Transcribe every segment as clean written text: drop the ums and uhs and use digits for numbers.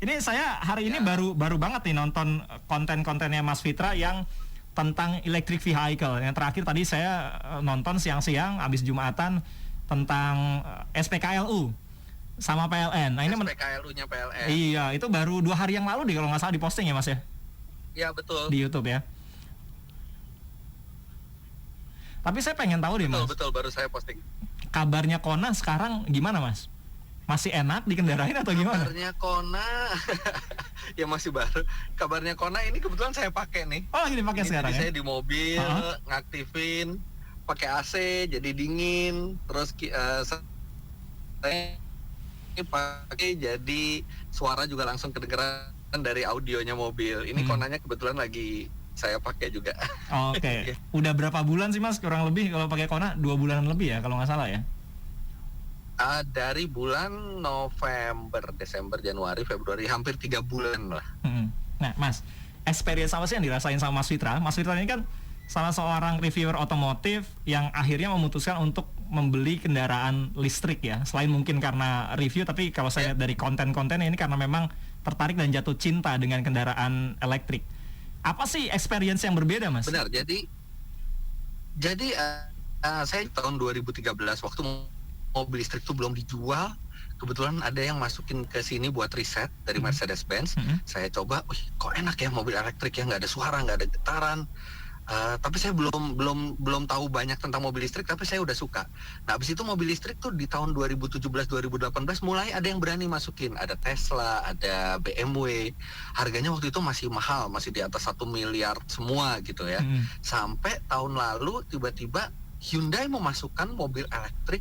Ini saya hari ini Ya. baru banget nih nonton konten-kontennya Mas Fitra yang tentang electric vehicle. Yang terakhir tadi saya nonton siang-siang abis Jumatan tentang SPKLU sama PLN. Nah ini SPKLU-nya PLN. iya, itu baru 2 hari yang lalu deh kalau nggak salah diposting ya Mas ya Ya betul. di YouTube ya. Tapi saya pengen tahu deh Mas, Betul baru saya posting. kabarnya Kona sekarang gimana Mas? Masih enak dikendarain atau gimana? Kabarnya Kona ya masih baru. Kabarnya Kona ini kebetulan saya pakai nih. Oh lagi dipakai Ini sekarang tadi ya? saya di mobil Uh-huh. ngaktifin pakai AC jadi dingin, terus saya pakai jadi suara juga langsung kedengeran dari audionya mobil. Ini Konanya kebetulan lagi saya pakai juga. Oke. Udah berapa bulan sih Mas kurang lebih kalau pakai Kona? 2 bulanan lebih ya kalau nggak salah ya? Dari bulan November, Desember, Januari, Februari, hampir 3 bulan lah. Nah Mas, experience apa sih yang dirasain sama Mas Fitra? Mas Fitra ini kan salah seorang reviewer otomotif yang akhirnya memutuskan untuk membeli kendaraan listrik ya. Selain mungkin karena review, tapi kalau saya lihat dari konten-kontennya ini karena memang tertarik dan jatuh cinta dengan kendaraan elektrik. Apa sih experience yang berbeda Mas? Benar, jadi saya tahun 2013 waktu mobil listrik itu belum dijual, kebetulan ada yang masukin ke sini buat riset dari Mercedes-Benz. Saya coba, kok enak ya mobil elektrik ya, nggak ada suara, nggak ada getaran. Tapi saya belum tahu banyak tentang mobil listrik, tapi saya udah suka. Nah, habis itu mobil listrik tuh di tahun 2017-2018 mulai ada yang berani masukin. Ada Tesla, ada BMW. Harganya waktu itu masih mahal, masih di atas 1 miliar semua gitu ya. Sampai tahun lalu tiba-tiba Hyundai memasukkan mobil elektrik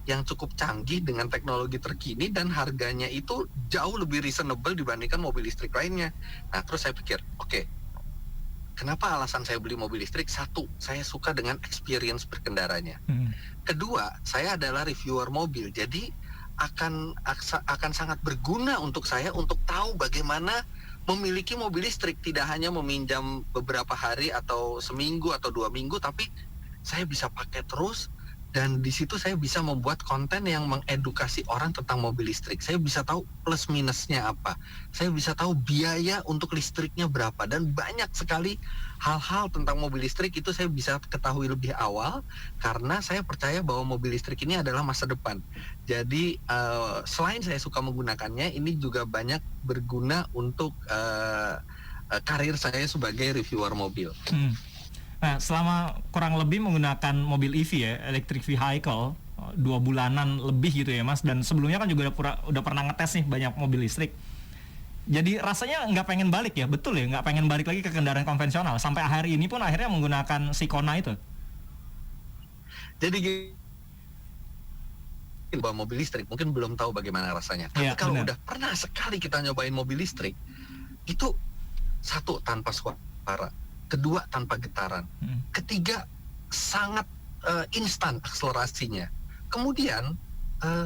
yang cukup canggih dengan teknologi terkini dan harganya itu jauh lebih reasonable dibandingkan mobil listrik lainnya. Nah, terus saya pikir, oke, kenapa alasan saya beli mobil listrik? Satu, saya suka dengan experience berkendaranya. Kedua, saya adalah reviewer mobil, jadi akan sangat berguna untuk saya untuk tahu bagaimana memiliki mobil listrik. Tidak hanya meminjam beberapa hari atau seminggu atau 2 minggu, tapi saya bisa pakai terus. Dan di situ saya bisa membuat konten yang mengedukasi orang tentang mobil listrik. Saya bisa tahu plus minusnya apa. Saya bisa tahu biaya untuk listriknya berapa. Dan banyak sekali hal-hal tentang mobil listrik itu saya bisa ketahui lebih awal. Karena saya percaya bahwa mobil listrik ini adalah masa depan. Jadi selain saya suka menggunakannya, ini juga banyak berguna untuk karir saya sebagai reviewer mobil. Nah, selama kurang lebih menggunakan mobil EV ya, electric vehicle, 2 bulanan lebih gitu ya Mas, dan sebelumnya kan juga udah pernah ngetes nih banyak mobil listrik. Jadi rasanya nggak pengen balik ya, betul ya, nggak pengen balik lagi ke kendaraan konvensional. Sampai hari ini pun akhirnya menggunakan si Kona itu. Jadi bahwa mobil listrik mungkin belum tahu bagaimana rasanya. Tapi kalau udah pernah sekali kita nyobain mobil listrik, itu satu, tanpa suara. Kedua, tanpa getaran. Ketiga, sangat instan akselerasinya. Kemudian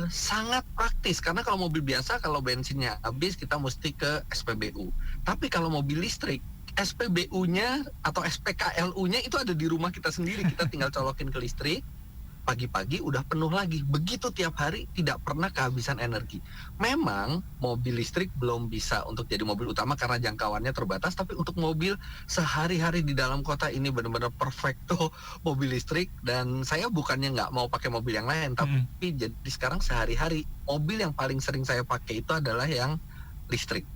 sangat praktis, karena kalau mobil biasa, kalau bensinnya habis kita mesti ke SPBU. Tapi kalau mobil listrik, SPBU-nya atau SPKLU-nya itu ada di rumah kita sendiri. Kita tinggal colokin ke listrik, pagi-pagi udah penuh lagi. Begitu tiap hari, tidak pernah kehabisan energi. Memang mobil listrik belum bisa untuk jadi mobil utama karena jangkauannya terbatas, tapi untuk mobil sehari-hari di dalam kota ini benar-benar perfecto mobil listrik. Dan saya bukannya nggak mau pakai mobil yang lain, tapi jadi sekarang sehari-hari mobil yang paling sering saya pakai itu adalah yang listrik.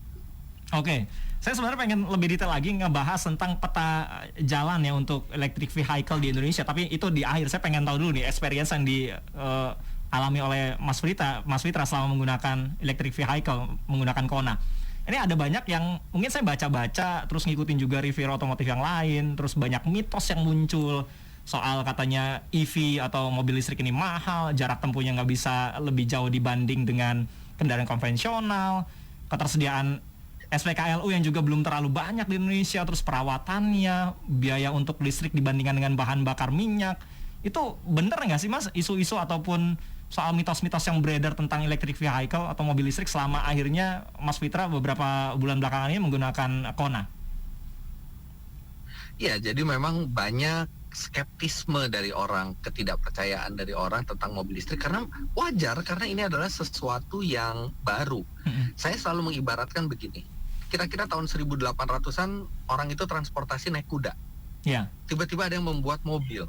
Oke, saya sebenarnya pengen lebih detail lagi ngebahas tentang peta jalan ya untuk electric vehicle di Indonesia. Tapi itu di akhir, saya pengen tahu dulu nih experience yang dialami oleh Mas Fitra selama menggunakan electric vehicle, menggunakan Kona. Ini ada banyak yang mungkin saya baca-baca, terus ngikutin juga review otomotif yang lain, terus banyak mitos yang muncul soal katanya EV atau mobil listrik ini mahal, jarak tempuhnya nggak bisa lebih jauh dibanding dengan kendaraan konvensional, ketersediaan SPKLU yang juga belum terlalu banyak di Indonesia, terus perawatannya, biaya untuk listrik dibandingkan dengan bahan bakar minyak. Itu bener nggak sih Mas, isu-isu ataupun soal mitos-mitos yang beredar tentang electric vehicle atau mobil listrik selama akhirnya Mas Fitra beberapa bulan belakangan ini menggunakan Kona? Ya, jadi memang banyak skeptisme dari orang, ketidakpercayaan dari orang tentang mobil listrik karena wajar karena ini adalah sesuatu yang baru. Saya selalu mengibaratkan begini. Kira-kira tahun 1800-an orang itu transportasi naik kuda. Ya. Tiba-tiba ada yang membuat mobil.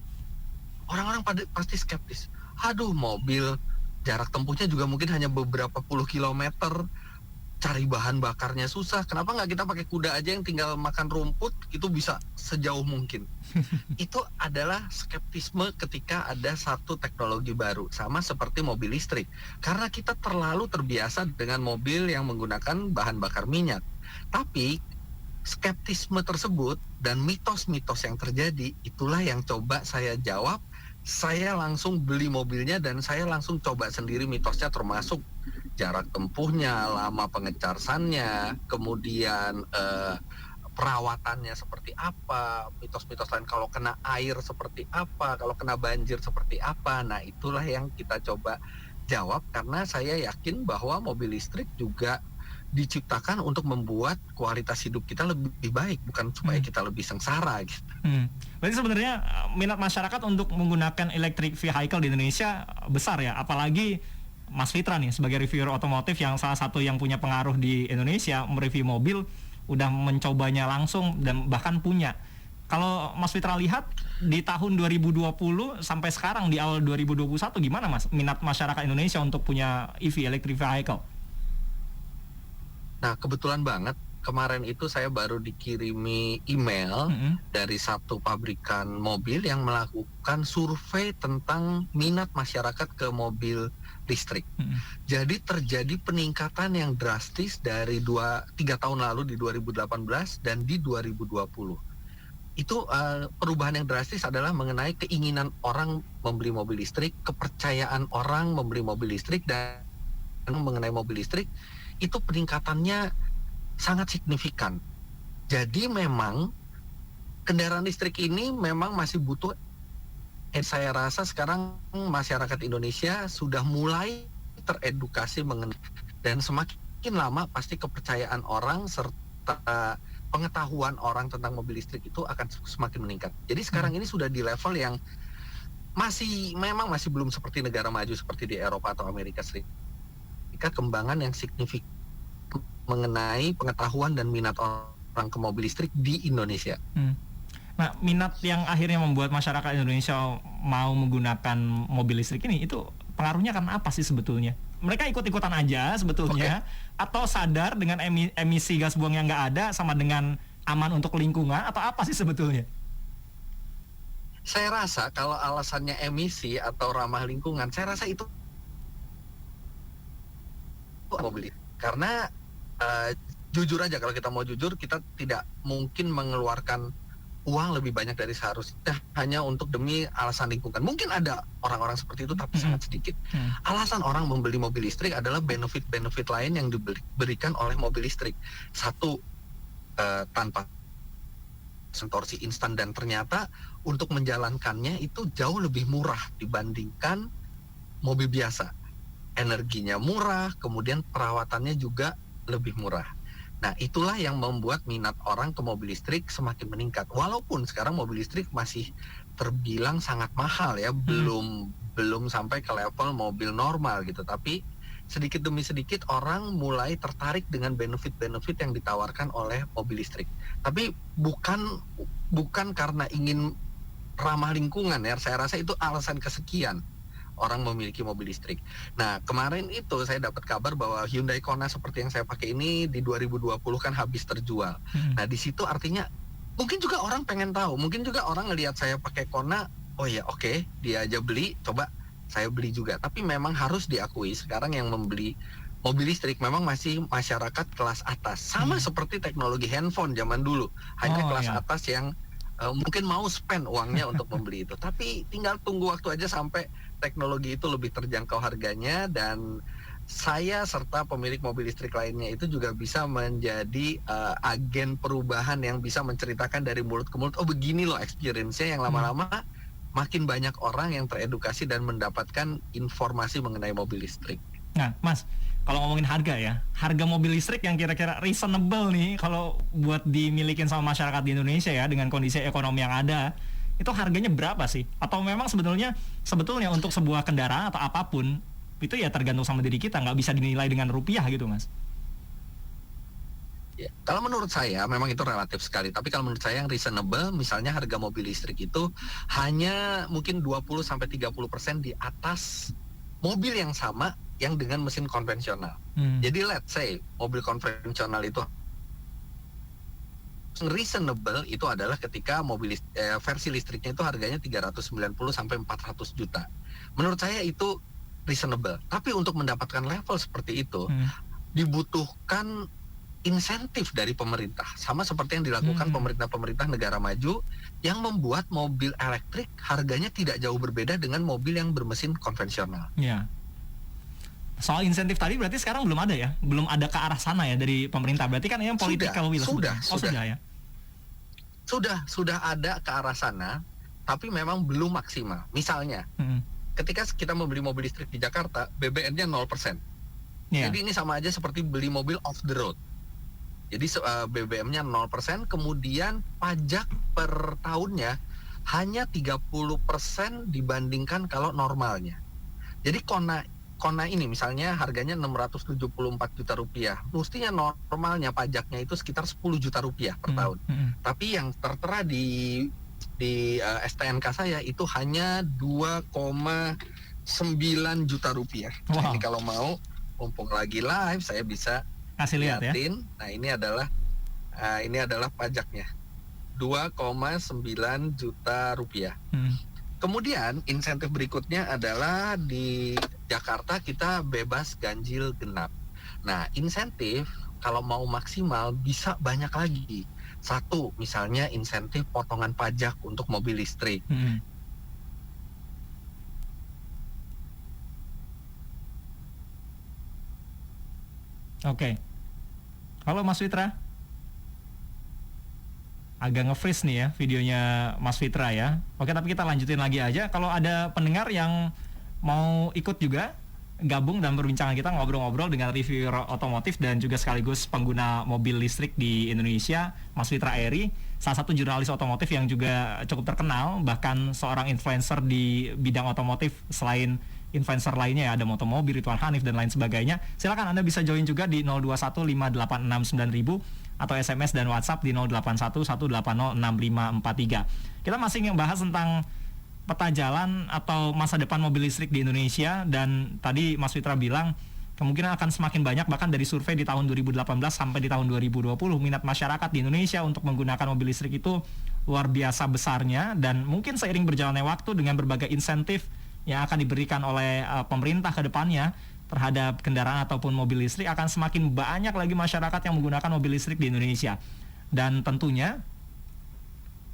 Orang-orang pasti skeptis. Aduh, mobil jarak tempuhnya juga mungkin hanya beberapa puluh kilometer. Cari bahan bakarnya susah. Kenapa nggak kita pakai kuda aja yang tinggal makan rumput, itu bisa sejauh mungkin. Itu adalah skeptisme ketika ada satu teknologi baru. Sama seperti mobil listrik. Karena kita terlalu terbiasa dengan mobil yang menggunakan bahan bakar minyak. Tapi skeptisme tersebut dan mitos-mitos yang terjadi, itulah yang coba saya jawab. Saya langsung beli mobilnya dan saya langsung coba sendiri mitosnya, termasuk jarak tempuhnya, lama pengecasannya, kemudian perawatannya seperti apa, mitos-mitos lain kalau kena air seperti apa, kalau kena banjir seperti apa. Nah, itulah yang kita coba jawab karena saya yakin bahwa mobil listrik juga diciptakan untuk membuat kualitas hidup kita lebih baik, bukan supaya kita lebih sengsara gitu. Berarti sebenarnya minat masyarakat untuk menggunakan electric vehicle di Indonesia besar ya, apalagi Mas Fitra nih sebagai reviewer otomotif yang salah satu yang punya pengaruh di Indonesia, mereview mobil, udah mencobanya langsung dan bahkan punya. Kalau Mas Fitra lihat di tahun 2020 sampai sekarang di awal 2021 gimana Mas minat masyarakat Indonesia untuk punya EV electric vehicle? Nah, kebetulan banget kemarin itu saya baru dikirimi email dari satu pabrikan mobil yang melakukan survei tentang minat masyarakat ke mobil listrik. Jadi terjadi peningkatan yang drastis dari 3 tahun lalu di 2018 dan di 2020. Itu perubahan yang drastis adalah mengenai keinginan orang membeli mobil listrik, kepercayaan orang membeli mobil listrik, dan mengenai mobil listrik itu peningkatannya sangat signifikan. Jadi memang kendaraan listrik ini memang masih butuh. Saya rasa sekarang masyarakat Indonesia sudah mulai teredukasi mengenai, dan semakin lama pasti kepercayaan orang serta pengetahuan orang tentang mobil listrik itu akan semakin meningkat. Jadi sekarang ini sudah di level yang memang masih belum seperti negara maju seperti di Eropa atau Amerika Serikat. Kembangan yang signifikan mengenai pengetahuan dan minat orang ke mobil listrik di Indonesia. Nah, minat yang akhirnya membuat masyarakat Indonesia mau menggunakan mobil listrik ini, itu pengaruhnya karena apa sih sebetulnya? Mereka ikut-ikutan aja sebetulnya, atau sadar dengan emisi gas buang yang nggak ada sama dengan aman untuk lingkungan, atau apa sih sebetulnya? Saya rasa kalau alasannya emisi atau ramah lingkungan, saya rasa itu mobil. Karena jujur aja, kalau kita mau jujur, kita tidak mungkin mengeluarkan uang lebih banyak dari seharusnya hanya untuk demi alasan lingkungan. Mungkin ada orang-orang seperti itu, tapi sangat sedikit. Alasan orang membeli mobil listrik adalah benefit-benefit lain yang diberikan oleh mobil listrik. Satu, tanpa torsi instan, dan ternyata untuk menjalankannya itu jauh lebih murah dibandingkan mobil biasa. Energinya murah, kemudian perawatannya juga lebih murah. Nah, itulah yang membuat minat orang ke mobil listrik semakin meningkat. Walaupun sekarang mobil listrik masih terbilang sangat mahal ya, belum sampai ke level mobil normal gitu. Tapi sedikit demi sedikit orang mulai tertarik dengan benefit-benefit yang ditawarkan oleh mobil listrik. Tapi bukan karena ingin ramah lingkungan ya. Saya rasa itu alasan kesekian orang memiliki mobil listrik. Nah, kemarin itu saya dapat kabar bahwa Hyundai Kona seperti yang saya pakai ini di 2020 kan habis terjual. Nah, di situ artinya mungkin juga orang pengen tahu, mungkin juga orang ngelihat saya pakai Kona, oh ya oke, dia aja beli, coba saya beli juga. Tapi memang harus diakui sekarang yang membeli mobil listrik memang masih masyarakat kelas atas. Sama seperti teknologi handphone zaman dulu, hanya kelas atas yang mungkin mau spend uangnya untuk membeli itu. Tapi tinggal tunggu waktu aja sampai teknologi itu lebih terjangkau harganya, dan saya serta pemilik mobil listrik lainnya itu juga bisa menjadi agen perubahan yang bisa menceritakan dari mulut ke mulut, oh begini loh experience-nya, yang lama-lama makin banyak orang yang teredukasi dan mendapatkan informasi mengenai mobil listrik. Nah, Mas, kalau ngomongin harga ya, harga mobil listrik yang kira-kira reasonable nih kalau buat dimilikin sama masyarakat di Indonesia ya dengan kondisi ekonomi yang ada, itu harganya berapa sih? Atau memang sebetulnya untuk sebuah kendaraan atau apapun itu ya tergantung sama diri kita, nggak bisa dinilai dengan rupiah gitu, Mas? Ya, kalau menurut saya memang itu relatif sekali. Tapi kalau menurut saya yang reasonable, misalnya harga mobil listrik itu hanya mungkin 20-30% di atas mobil yang sama yang dengan mesin konvensional. Jadi let's say mobil konvensional itu reasonable itu adalah ketika versi listriknya itu harganya 390 sampai 400 juta. Menurut saya itu reasonable. Tapi untuk mendapatkan level seperti itu dibutuhkan insentif dari pemerintah, sama seperti yang dilakukan pemerintah negara maju yang membuat mobil elektrik harganya tidak jauh berbeda dengan mobil yang bermesin konvensional. Ya. Soal insentif tadi berarti sekarang belum ada ya, belum ada ke arah sana ya dari pemerintah. Berarti kan yang political will. Sudah ya. Sudah ada ke arah sana, tapi memang belum maksimal. Misalnya, ketika kita membeli mobil listrik di Jakarta, BBM-nya 0%. Yeah. Jadi ini sama aja seperti beli mobil off the road. Jadi BBM-nya 0%, kemudian pajak per tahunnya hanya 30% dibandingkan kalau normalnya. Jadi Kona ini misalnya harganya 674 juta rupiah. Mestinya normalnya pajaknya itu sekitar 10 juta rupiah per tahun. Tapi yang tertera di STNK saya itu hanya 2,9 juta rupiah. Wow. Nah, ini kalau mau, mumpung lagi live, saya bisa kasih lihat ya. Nah, ini adalah pajaknya. 2,9 juta rupiah. Kemudian insentif berikutnya adalah di Jakarta kita bebas ganjil genap. Nah, insentif kalau mau maksimal bisa banyak lagi. Satu, misalnya insentif potongan pajak untuk mobil listrik. Oke. Halo Mas Fitra. Agak nge-freeze nih ya videonya Mas Fitra ya. Oke, tapi kita lanjutin lagi aja. Kalau ada pendengar yang mau ikut juga gabung dan perbincangan kita ngobrol-ngobrol dengan reviewer otomotif dan juga sekaligus pengguna mobil listrik di Indonesia, Mas Fitra Eri, salah satu jurnalis otomotif yang juga cukup terkenal, bahkan seorang influencer di bidang otomotif selain influencer lainnya ya, ada Motomobil, Ridwan Hanif dan lain sebagainya. Silakan Anda bisa join juga di 0215869000 atau SMS dan WhatsApp di 0811806543. Kita masih membahas tentang peta jalan atau masa depan mobil listrik di Indonesia, dan tadi Mas Fitra bilang kemungkinan akan semakin banyak, bahkan dari survei di tahun 2018 sampai di tahun 2020 minat masyarakat di Indonesia untuk menggunakan mobil listrik itu luar biasa besarnya, dan mungkin seiring berjalannya waktu dengan berbagai insentif yang akan diberikan oleh pemerintah ke depannya terhadap kendaraan ataupun mobil listrik, akan semakin banyak lagi masyarakat yang menggunakan mobil listrik di Indonesia. Dan tentunya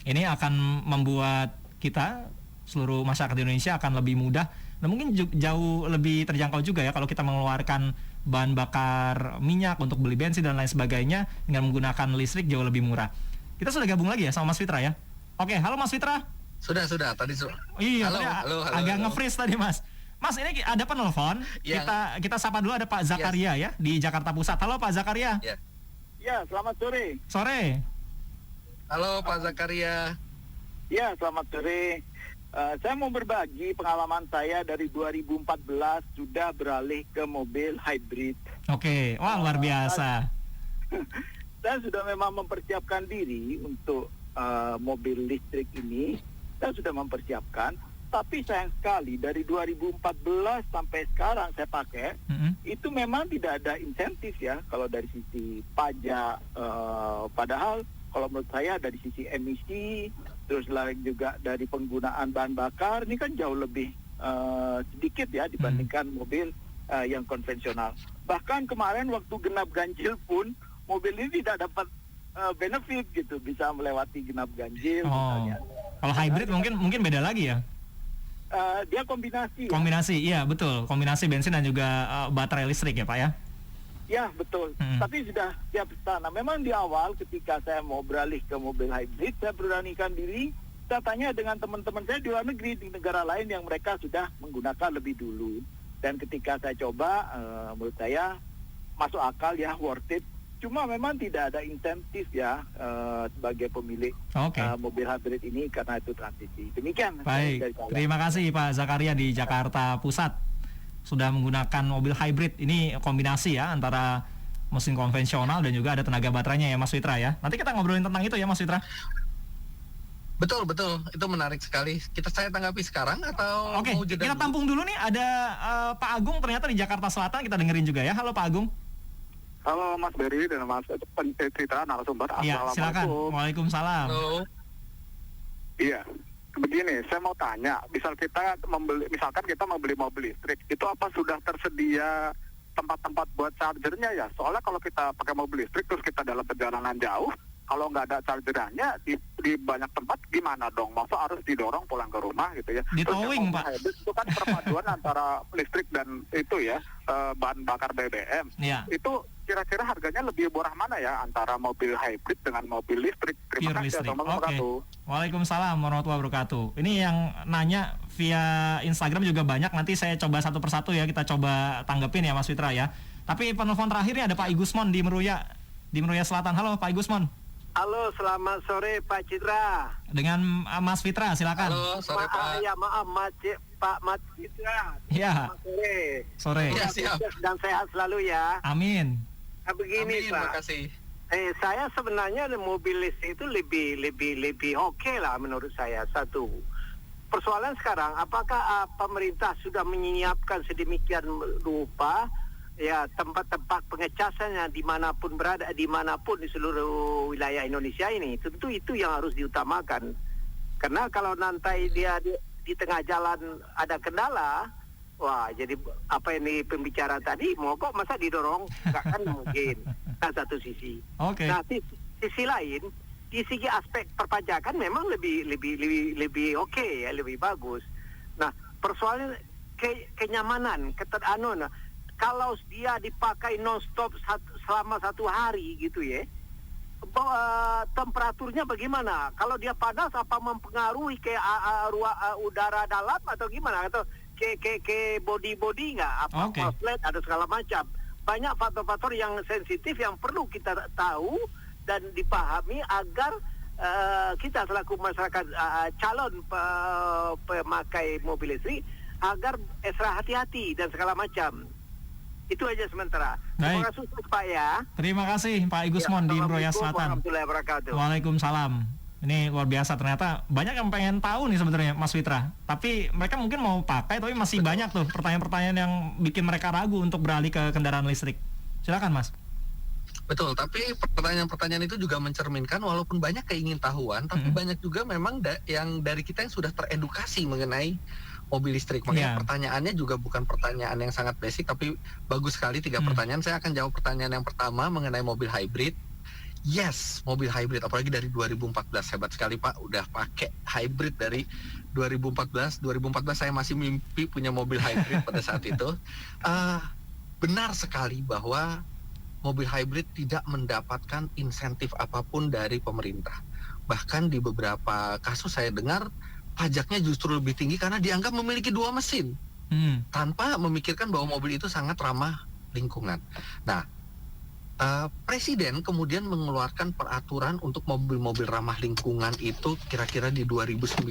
ini akan membuat kita, seluruh masyarakat di Indonesia, akan lebih mudah dan mungkin jauh lebih terjangkau juga ya kalau kita mengeluarkan bahan bakar minyak untuk beli bensin dan lain sebagainya, dengan menggunakan listrik jauh lebih murah. Kita sudah gabung lagi ya sama Mas Fitra ya. Oke, halo Mas Fitra. Sudah tadi iya, halo, agak nge-freeze tadi Mas. Mas, ini ada penelpon. Kita sapa dulu, ada Pak Zakaria ya di Jakarta Pusat. Halo Pak Zakaria. Ya, selamat sore. Sore. Halo Pak Zakaria. Ya, selamat sore. Saya mau berbagi pengalaman saya dari 2014 sudah beralih ke mobil hybrid. Oke, wah luar biasa. Saya sudah memang mempersiapkan diri untuk mobil listrik ini. Saya sudah mempersiapkan, tapi sayang sekali dari 2014 sampai sekarang saya pakai, itu memang tidak ada insentif ya kalau dari sisi pajak. Padahal kalau menurut saya dari sisi emisi, terus lagi juga dari penggunaan bahan bakar, ini kan jauh lebih sedikit ya dibandingkan mobil yang konvensional. Bahkan kemarin waktu genap ganjil pun mobil ini tidak dapat benefit gitu, bisa melewati genap ganjil misalnya. Kalau hybrid mungkin beda lagi ya. Dia kombinasi. Kombinasi, ya? Iya betul. Kombinasi bensin dan juga baterai listrik ya Pak ya. Ya betul. Tapi sudah siap sana. Memang di awal ketika saya mau beralih ke mobil hybrid, saya beranikan diri. Saya tanya dengan teman-teman saya di luar negeri, di negara lain yang mereka sudah menggunakan lebih dulu. Dan ketika saya coba, menurut saya masuk akal ya, worth it. Cuma memang tidak ada insentif ya sebagai pemilik mobil hybrid ini karena itu transisi. Demikian. Baik, terima kasih Pak Zakaria di Jakarta Pusat sudah menggunakan mobil hybrid. Ini kombinasi ya antara mesin konvensional dan juga ada tenaga baterainya ya Mas Fitra ya. Nanti kita ngobrolin tentang itu ya Mas Fitra. Betul, itu menarik sekali. Saya tanggapi sekarang atau Oke, mau jeda kita dulu? tampung dulu nih. Ada Pak Agung ternyata di Jakarta Selatan, kita dengerin juga ya. Halo Pak Agung. Halo Mas Berry dan Mas Citra narasumber. Iya, silakan. Waalaikumsalam. Halo. Iya, begini, saya mau tanya, misalkan kita membeli mobil listrik, itu apa sudah tersedia tempat-tempat buat chargernya ya? Soalnya kalau kita pakai mobil listrik terus kita dalam perjalanan jauh, kalau nggak ada chargerannya di banyak tempat gimana dong? Masa harus didorong pulang ke rumah gitu ya? Di towing, Pak. Itu kan perpaduan antara listrik dan itu ya, bahan bakar BBM. Iya. Itu kira-kira harganya lebih murah mana ya antara mobil hybrid dengan mobil listrik? Terima kasih. Assalamualaikum warahmatullahi wabarakatuh. Waalaikumsalam warahmatullahi wabarakatuh. Ini yang nanya via Instagram juga banyak. Nanti saya coba satu persatu ya, kita coba tanggepin ya Mas Fitra ya. Tapi penelpon terakhirnya ada Pak Igusmon di Meruya Selatan. Halo Pak Igusmon. Halo, selamat sore Pak Citra. Dengan Mas Fitra, silakan. Halo, sore Pak. Maaf Pak Mas Citra. Iya. Sore. Ya, siap. Dan sehat selalu ya. Amin. Nah, begini Amin, Pak. makasih. Saya sebenarnya mobil listrik itu lebih oke lah menurut saya. Satu. Persoalan sekarang, apakah pemerintah sudah menyiapkan sedemikian rupa ya tempat-tempat pengecasannya dimanapun berada, dimanapun di seluruh wilayah Indonesia ini? Tentu itu yang harus diutamakan. Karena kalau nanti dia di tengah jalan ada kendala, wah jadi apa yang pembicara tadi mogok masa didorong, nggak kan mungkin. Nah, satu sisi. Oke. Nah, sisi lain, di segi aspek perpajakan memang lebih oke ya, lebih bagus. Nah, persoalan kenyamanan, kalau dia dipakai non-stop selama 1 hari gitu ya, temperaturnya bagaimana? Kalau dia panas apa mempengaruhi ke udara dalam atau gimana? Atau ke body nggak? Apa konslet ada segala macam. Banyak faktor-faktor yang sensitif yang perlu kita tahu dan dipahami agar kita selaku masyarakat calon pemakai mobil listrik agar ekstra hati-hati dan segala macam. Itu aja sementara. Terima kasih Pak ya. Terima kasih Pak Igusmon di Meruya Selatan. Waalaikumsalam. Ini luar biasa, ternyata banyak yang pengen tahu nih sebenarnya Mas Fitra. Tapi mereka mungkin mau pakai, tapi masih banyak tuh pertanyaan-pertanyaan yang bikin mereka ragu untuk beralih ke kendaraan listrik. Silakan Mas. Betul, tapi pertanyaan-pertanyaan itu juga mencerminkan walaupun banyak keingintahuan, tapi banyak juga memang yang dari kita yang sudah teredukasi mengenai mobil listrik. Makanya pertanyaannya juga bukan pertanyaan yang sangat basic, tapi bagus sekali 3 pertanyaan. Saya akan jawab pertanyaan yang pertama mengenai mobil hybrid. Yes, mobil hybrid, apalagi dari 2014. Hebat sekali Pak, udah pakai hybrid dari 2014. 2014 saya masih mimpi punya mobil hybrid pada saat itu. Benar sekali bahwa mobil hybrid tidak mendapatkan insentif apapun dari pemerintah. Bahkan di beberapa kasus saya dengar pajaknya justru lebih tinggi karena dianggap memiliki 2 mesin, tanpa memikirkan bahwa mobil itu sangat ramah lingkungan. Nah, Presiden kemudian mengeluarkan peraturan untuk mobil-mobil ramah lingkungan itu kira-kira di 2019.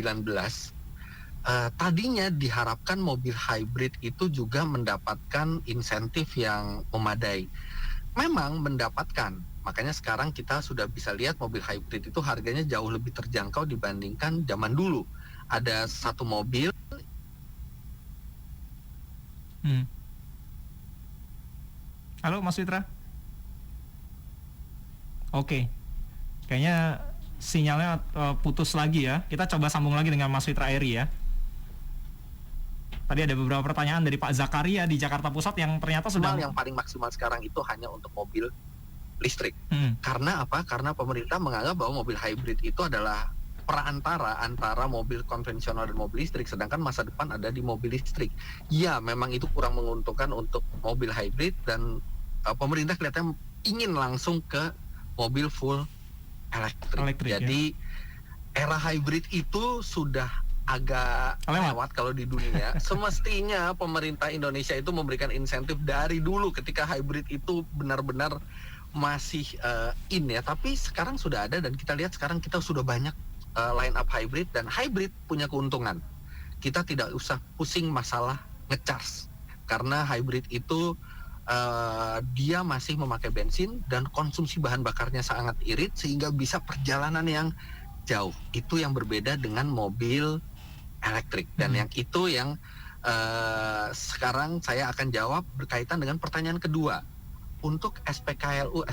Tadinya diharapkan mobil hybrid itu juga mendapatkan insentif yang memadai. Memang mendapatkan, makanya sekarang kita sudah bisa lihat mobil hybrid itu harganya jauh lebih terjangkau dibandingkan zaman dulu. Ada satu mobil. Halo Mas Fitra. Oke. Kayaknya sinyalnya putus lagi ya. Kita coba sambung lagi dengan Mas Fitra Eri ya. Tadi ada beberapa pertanyaan dari Pak Zakaria di Jakarta Pusat yang ternyata sudah yang paling maksimal sekarang itu hanya untuk mobil listrik. Karena apa? Karena pemerintah menganggap bahwa mobil hybrid itu adalah perantara antara mobil konvensional dan mobil listrik, sedangkan masa depan ada di mobil listrik. Ya, memang itu kurang menguntungkan untuk mobil hybrid dan pemerintah kelihatannya ingin langsung ke mobil full elektrik. Jadi era hybrid itu sudah agak Lewat. lewat kalau di dunia. Semestinya pemerintah Indonesia itu memberikan insentif dari dulu ketika hybrid itu benar-benar masih in ya. Tapi sekarang sudah ada dan kita lihat sekarang kita sudah banyak line up hybrid, dan hybrid punya keuntungan. Kita tidak usah pusing masalah ngecharge karena hybrid itu dia masih memakai bensin dan konsumsi bahan bakarnya sangat irit sehingga bisa perjalanan yang jauh. Itu yang berbeda dengan mobil elektrik, dan yang itu yang sekarang saya akan jawab berkaitan dengan pertanyaan kedua. Untuk SPKLU,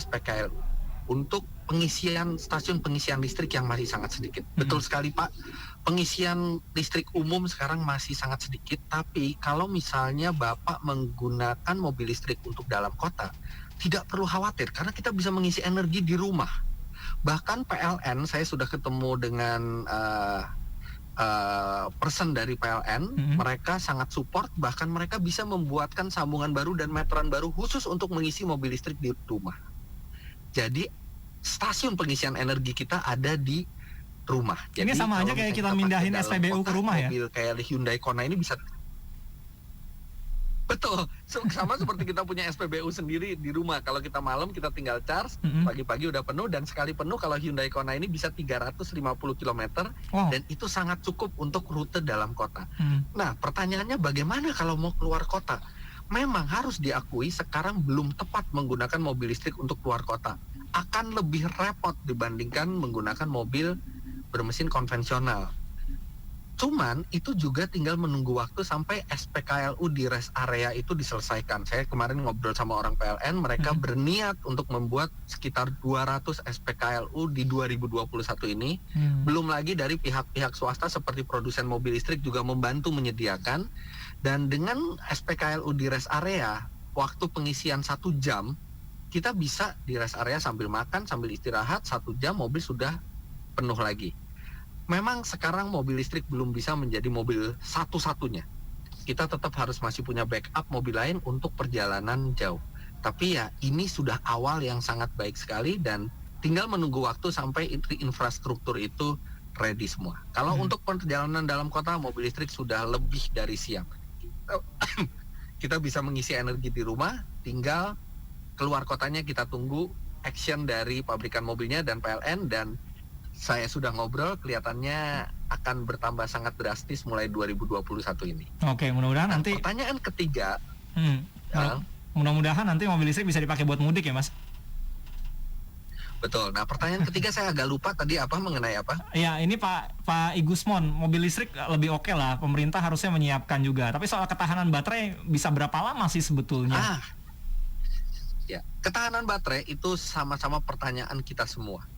untuk pengisian stasiun pengisian listrik yang masih sangat sedikit. Betul sekali Pak, pengisian listrik umum sekarang masih sangat sedikit, tapi kalau misalnya Bapak menggunakan mobil listrik untuk dalam kota, tidak perlu khawatir karena kita bisa mengisi energi di rumah. Bahkan PLN, saya sudah ketemu dengan person dari PLN, mereka sangat support, bahkan mereka bisa membuatkan sambungan baru dan meteran baru khusus untuk mengisi mobil listrik di rumah. Jadi stasiun pengisian energi kita ada di rumah. Jadi ini sama aja kayak kita mindahin SPBU ke rumah ya? Mobil kayak Hyundai Kona ini bisa. Betul, sama seperti kita punya SPBU sendiri di rumah. Kalau kita malam kita tinggal charge, pagi-pagi udah penuh, dan sekali penuh kalau Hyundai Kona ini bisa 350 km, dan itu sangat cukup untuk rute dalam kota. Nah, pertanyaannya bagaimana kalau mau keluar kota? Memang harus diakui sekarang belum tepat menggunakan mobil listrik untuk keluar kota. Akan lebih repot dibandingkan menggunakan mobil bermesin konvensional. Cuman itu juga tinggal menunggu waktu sampai SPKLU di rest area itu diselesaikan. Saya kemarin ngobrol sama orang PLN, mereka berniat untuk membuat sekitar 200 SPKLU di 2021 ini. Belum lagi dari pihak-pihak swasta seperti produsen mobil listrik juga membantu menyediakan. Dan dengan SPKLU di rest area, waktu pengisian 1 jam, kita bisa di rest area sambil makan, sambil istirahat, 1 jam mobil sudah penuh lagi. Memang sekarang mobil listrik belum bisa menjadi mobil satu-satunya. Kita tetap harus masih punya backup mobil lain untuk perjalanan jauh. Tapi ya ini sudah awal yang sangat baik sekali, dan tinggal menunggu waktu sampai infrastruktur itu ready semua. Kalau untuk perjalanan dalam kota, mobil listrik sudah lebih dari siap. Kita bisa mengisi energi di rumah, tinggal keluar kotanya kita tunggu action dari pabrikan mobilnya dan PLN, dan saya sudah ngobrol, kelihatannya akan bertambah sangat drastis mulai 2021 ini. Oke, mudah-mudahan nanti. Pertanyaan ketiga, mudah-mudahan nanti mobil listrik bisa dipakai buat mudik ya, Mas. Betul. Nah, pertanyaan ketiga saya agak lupa tadi apa, mengenai apa? Ya, ini Pak Igusmon, mobil listrik lebih oke lah. Pemerintah harusnya menyiapkan juga. Tapi soal ketahanan baterai bisa berapa lama sih sebetulnya? Ya, ketahanan baterai itu sama-sama pertanyaan kita semua.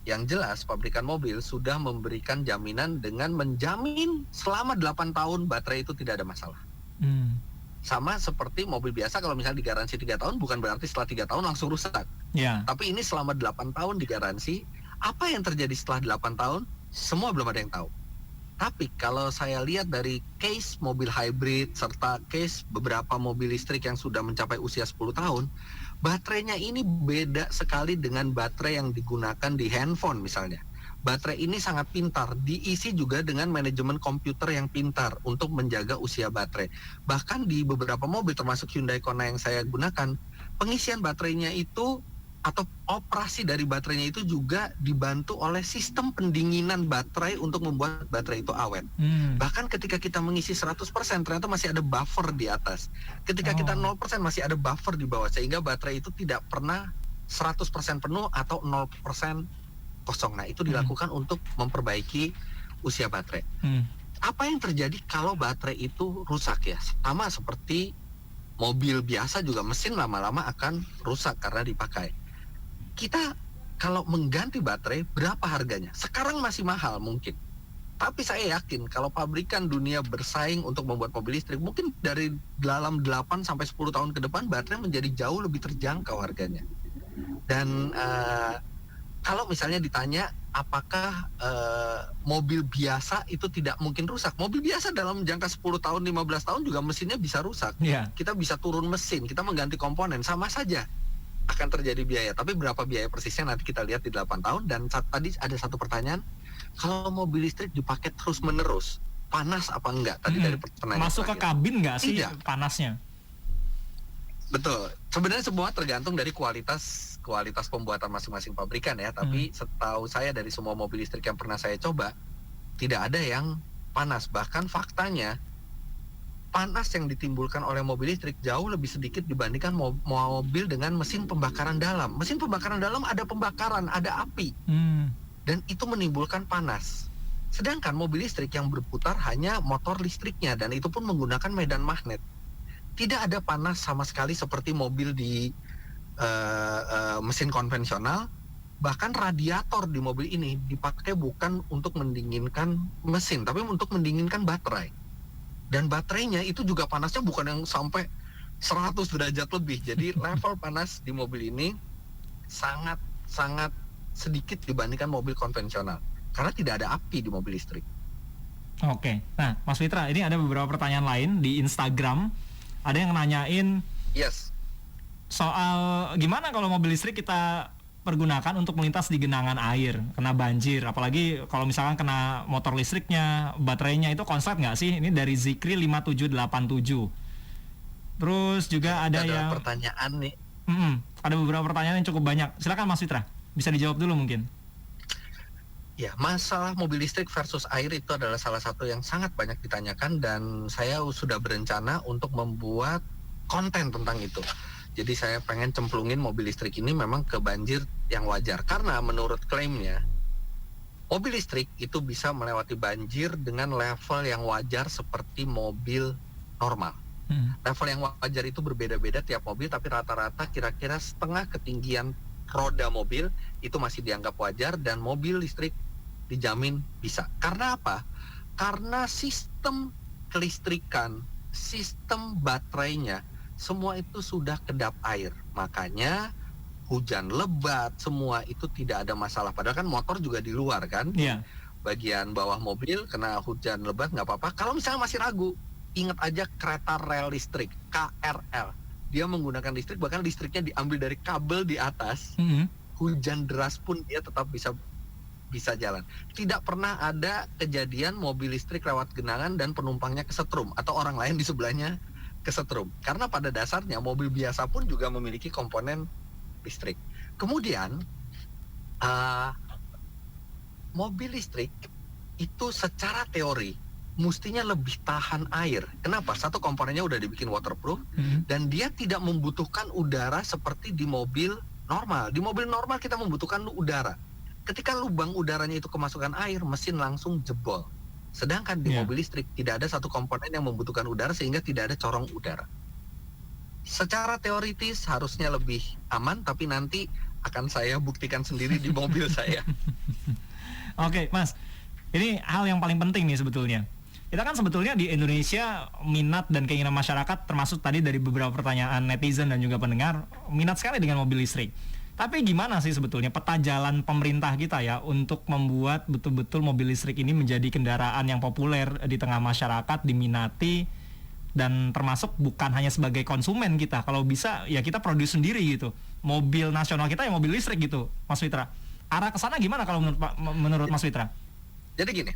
Yang jelas pabrikan mobil sudah memberikan jaminan dengan menjamin selama 8 tahun baterai itu tidak ada masalah. Sama seperti mobil biasa, kalau misalnya digaransi 3 tahun bukan berarti setelah 3 tahun langsung rusak. Tapi ini selama 8 tahun digaransi. Apa yang terjadi setelah 8 tahun? Semua belum ada yang tahu. Tapi kalau saya lihat dari case mobil hybrid serta case beberapa mobil listrik yang sudah mencapai usia 10 tahun, baterainya ini beda sekali dengan baterai yang digunakan di handphone misalnya. Baterai ini sangat pintar, diisi juga dengan manajemen komputer yang pintar untuk menjaga usia baterai. Bahkan di beberapa mobil termasuk Hyundai Kona yang saya gunakan, pengisian baterainya itu atau operasi dari baterainya itu juga dibantu oleh sistem pendinginan baterai untuk membuat baterai itu awet. Bahkan ketika kita mengisi 100% ternyata masih ada buffer di atas. Ketika kita 0% masih ada buffer di bawah, sehingga baterai itu tidak pernah 100% penuh atau 0% kosong. Nah, itu dilakukan untuk memperbaiki usia baterai. Apa yang terjadi kalau baterai itu rusak ya? Sama seperti mobil biasa juga, mesin lama-lama akan rusak karena dipakai. Kita kalau mengganti baterai berapa harganya? Sekarang masih mahal mungkin. Tapi saya yakin kalau pabrikan dunia bersaing untuk membuat mobil listrik, mungkin dari dalam 8 sampai 10 tahun ke depan baterai menjadi jauh lebih terjangkau harganya. Dan kalau misalnya ditanya apakah mobil biasa itu tidak mungkin rusak? Mobil biasa dalam jangka 10 tahun, 15 tahun juga mesinnya bisa rusak. Kita bisa turun mesin, kita mengganti komponen, sama saja akan terjadi biaya. Tapi berapa biaya persisnya nanti kita lihat di 8 tahun. Dan tadi ada satu pertanyaan, kalau mobil listrik dipakai terus-menerus, panas apa enggak tadi dari pertanyaan masuk ke kabin nggak sih panasnya? Betul. Sebenarnya semua tergantung dari kualitas pembuatan masing-masing pabrikan ya. Tapi setahu saya dari semua mobil listrik yang pernah saya coba, tidak ada yang panas. Bahkan faktanya, panas yang ditimbulkan oleh mobil listrik jauh lebih sedikit dibandingkan mobil dengan mesin pembakaran dalam. Mesin pembakaran dalam ada pembakaran, ada api. Dan itu menimbulkan panas. Sedangkan mobil listrik yang berputar hanya motor listriknya, dan itu pun menggunakan medan magnet. Tidak ada panas sama sekali seperti mobil di mesin konvensional. Bahkan radiator di mobil ini dipakai bukan untuk mendinginkan mesin, tapi untuk mendinginkan baterai. Dan baterainya itu juga panasnya bukan yang sampai 100 derajat lebih. Jadi level panas di mobil ini sangat sedikit dibandingkan mobil konvensional. Karena tidak ada api di mobil listrik. Oke, nah Mas Fitra, ini ada beberapa pertanyaan lain di Instagram. Ada yang nanyain soal gimana kalau mobil listrik kita pergunakan untuk melintas di genangan air, kena banjir, apalagi kalau misalkan kena motor listriknya, baterainya, itu konslet nggak sih? Ini dari Zikri 5787. Terus juga ada yang pertanyaan nih. Ada beberapa pertanyaan yang cukup banyak. Silakan Mas Fitra, bisa dijawab dulu mungkin. Ya, masalah mobil listrik versus air itu adalah salah satu yang sangat banyak ditanyakan, dan saya sudah berencana untuk membuat konten tentang itu. Jadi saya pengen cemplungin mobil listrik ini memang ke banjir yang wajar, karena menurut klaimnya mobil listrik itu bisa melewati banjir dengan level yang wajar seperti mobil normal. Level yang wajar itu berbeda-beda tiap mobil, tapi rata-rata kira-kira setengah ketinggian roda mobil itu masih dianggap wajar, dan mobil listrik dijamin bisa. Karena apa? Karena sistem kelistrikan, sistem baterainya, semua itu sudah kedap air. Makanya hujan lebat, semua itu tidak ada masalah. Padahal kan motor juga di luar kan, bagian bawah mobil kena hujan lebat nggak apa-apa. Kalau misalnya masih ragu, ingat aja kereta rel listrik, KRL. Dia menggunakan listrik, bahkan listriknya diambil dari kabel di atas. Hujan deras pun dia tetap bisa jalan. Tidak pernah ada kejadian mobil listrik lewat genangan dan penumpangnya kesetrum atau orang lain di sebelahnya kesetrum. Karena pada dasarnya mobil biasa pun juga memiliki komponen listrik. Kemudian mobil listrik itu secara teori mestinya lebih tahan air. Kenapa? Satu, komponennya udah dibikin waterproof, dan dia tidak membutuhkan udara seperti di mobil normal. Di mobil normal kita membutuhkan udara. Ketika lubang udaranya itu kemasukan air, mesin langsung jebol. Sedangkan di mobil listrik tidak ada satu komponen yang membutuhkan udara, sehingga tidak ada corong udara. Secara teoritis harusnya lebih aman, tapi nanti akan saya buktikan sendiri di mobil saya. Oke, Mas. Ini hal yang paling penting nih sebetulnya. Kita kan sebetulnya di Indonesia minat dan keinginan masyarakat, termasuk tadi dari beberapa pertanyaan netizen dan juga pendengar, minat sekali dengan mobil listrik. Tapi gimana sih sebetulnya peta jalan pemerintah kita ya untuk membuat betul-betul mobil listrik ini menjadi kendaraan yang populer di tengah masyarakat, diminati, dan termasuk bukan hanya sebagai konsumen kita. Kalau bisa ya kita produce sendiri gitu. Mobil nasional kita ya mobil listrik gitu, Mas Fitra. Arah ke sana gimana kalau menurut Mas Fitra? Jadi gini,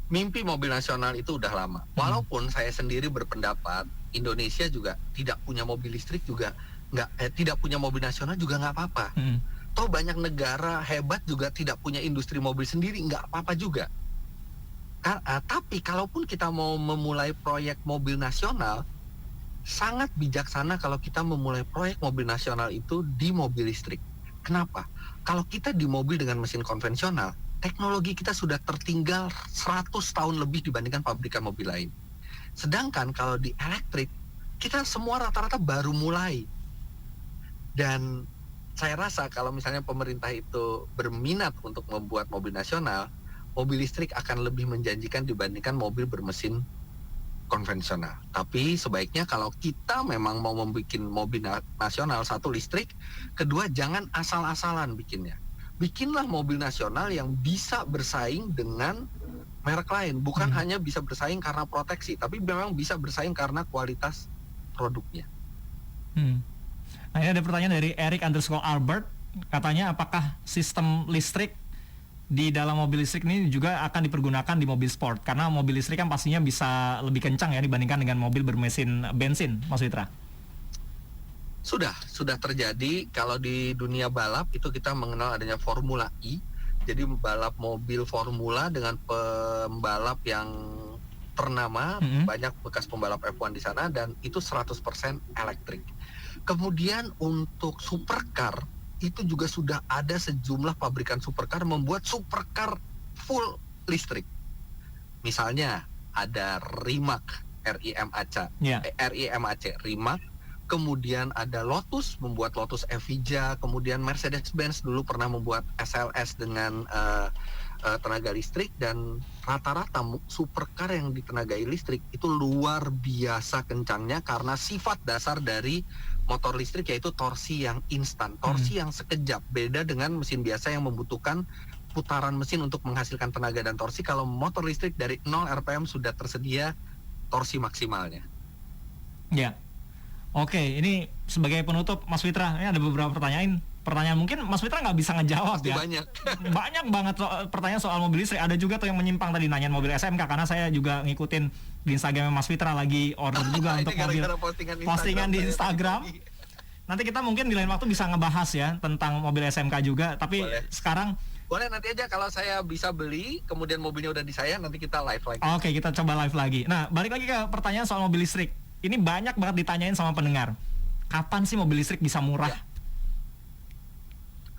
mimpi mobil nasional itu udah lama. Walaupun saya sendiri berpendapat Indonesia juga tidak punya mobil listrik juga tidak punya mobil nasional juga nggak apa-apa. Toh banyak negara hebat juga tidak punya industri mobil sendiri, nggak apa-apa juga. Tapi kalaupun kita mau memulai proyek mobil nasional, sangat bijaksana kalau kita memulai proyek mobil nasional itu di mobil listrik. Kenapa? Kalau kita di mobil dengan mesin konvensional, teknologi kita sudah tertinggal 100 tahun lebih dibandingkan pabrikan mobil lain. Sedangkan kalau di elektrik, kita semua rata-rata baru mulai. Dan saya rasa kalau misalnya pemerintah itu berminat untuk membuat mobil nasional, mobil listrik akan lebih menjanjikan dibandingkan mobil bermesin konvensional. Tapi sebaiknya kalau kita memang mau membuat mobil nasional, satu listrik, kedua jangan asal-asalan bikinnya. Bikinlah mobil nasional yang bisa bersaing dengan merek lain. Bukan hanya bisa bersaing karena proteksi, tapi memang bisa bersaing karena kualitas produknya. Nah, ini ada pertanyaan dari Eric_Albert. Katanya apakah sistem listrik di dalam mobil listrik ini juga akan dipergunakan di mobil sport, karena mobil listrik kan pastinya bisa lebih kencang ya dibandingkan dengan mobil bermesin bensin, Mas Fitra. Sudah terjadi. Kalau di dunia balap itu kita mengenal adanya Formula E. Jadi balap mobil formula dengan pembalap yang ternama, banyak bekas pembalap F1 di sana, dan itu 100% elektrik. Kemudian untuk supercar itu juga sudah ada sejumlah pabrikan supercar membuat supercar full listrik. Misalnya ada Rimac, Rimac. Kemudian ada Lotus, membuat Lotus Evija. Kemudian Mercedes-Benz dulu pernah membuat SLS dengan tenaga listrik. Dan rata-rata supercar yang ditenagai listrik itu luar biasa kencangnya, karena sifat dasar dari motor listrik yaitu torsi yang instan, torsi yang sekejap. Beda dengan mesin biasa yang membutuhkan putaran mesin untuk menghasilkan tenaga dan torsi. Kalau motor listrik dari 0 RPM sudah tersedia torsi maksimalnya. Ya. Oke, ini sebagai penutup Mas Fitra, ini ada beberapa pertanyaan mungkin Mas Fitra nggak bisa ngejawab ya. Banyak banget pertanyaan soal mobil listrik. Ada juga tuh yang menyimpang tadi nanyain mobil SMK, karena saya juga ngikutin di Instagram Mas Fitra lagi order juga untuk mobil postingan di Instagram. Nanti kita mungkin di lain waktu bisa ngebahas ya tentang mobil SMK juga, tapi sekarang boleh nanti aja kalau saya bisa beli, kemudian mobilnya udah di saya, nanti kita live lagi. Oke, kita coba live lagi. Nah, balik lagi ke pertanyaan soal mobil listrik. Ini banyak banget ditanyain sama pendengar. Kapan sih mobil listrik bisa murah? Ya.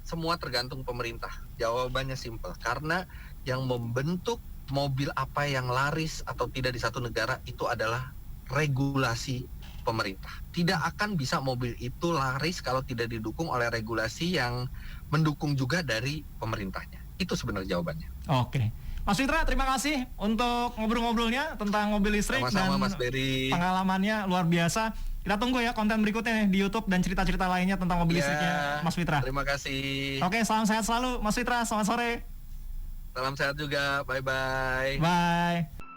Semua tergantung pemerintah. Jawabannya simpel. Karena yang membentuk mobil apa yang laris atau tidak di satu negara itu adalah regulasi pemerintah. Tidak akan bisa mobil itu laris kalau tidak didukung oleh regulasi yang mendukung juga dari pemerintahnya. Itu sebenarnya jawabannya. Oke. Mas Fitra, terima kasih untuk ngobrol-ngobrolnya tentang mobil listrik. Sama-sama, dan Mas Berry. Pengalamannya luar biasa. Kita tunggu ya konten berikutnya nih di YouTube dan cerita-cerita lainnya tentang mobil listriknya Mas Fitra. Terima kasih. Oke, salam sehat selalu Mas Fitra. Selamat sore. Salam sehat juga. Bye-bye. Bye.